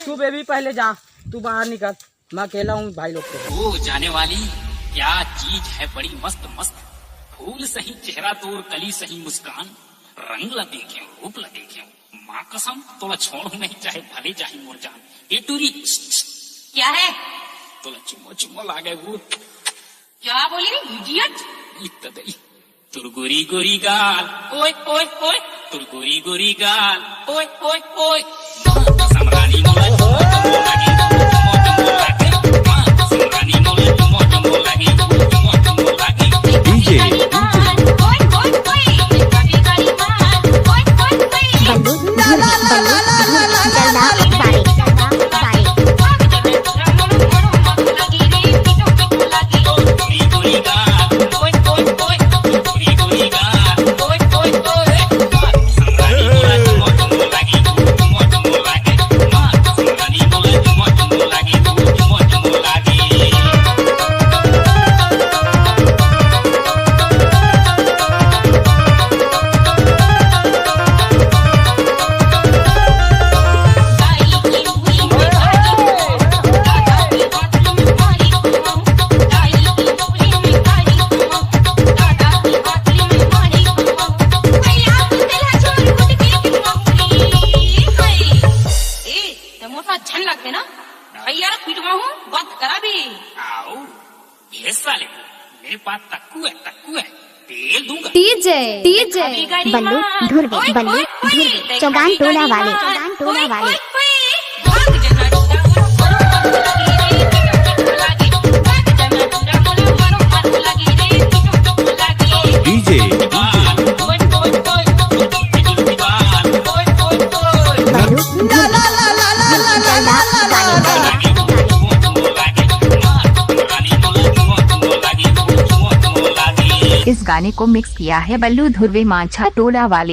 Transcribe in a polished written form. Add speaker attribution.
Speaker 1: तू बेबी पहले जा, तू बाहर निकल, मैं अकेला हूँ भाई लोग के।
Speaker 2: ओ जाने वाली क्या चीज है बड़ी मस्त मस्त, फूल सही चेहरा तोर कली सही मुस्कान, रंग ला देखे रूप ला देखे, माँ कसम तोला छोड़ू नहीं चाहे भले जाही मोर जान। ए टूरी
Speaker 3: क्या है?
Speaker 2: तोला चुम्मो चुम्मो लागे वो।
Speaker 3: क्या बोली इडियट?
Speaker 2: इत्तदई तुर गोरी गोरी गाल, ओए ओए ओए तुर गोरी गोरी गाल, ओए ओए ओए समरानी मोला चुम्मो चुम्मो लागे, चुम्मो चुम्मो लागे, समरानी मोला चुम्मो चुम्मो लागे, चुम्मो चुम्मो लागे।
Speaker 4: डीजे
Speaker 3: झन लगते ना भैया पिटवा हूँ बात करा भी।
Speaker 2: आओ ये साले मेरे पास तक्कू है तेल दूंगा।
Speaker 5: डीजे बल्लू धुर्वे चौगान टोला वाले
Speaker 4: डीजे
Speaker 6: इस गाने को मिक्स किया है बल्लू धुर्वे मांझा टोला वाले।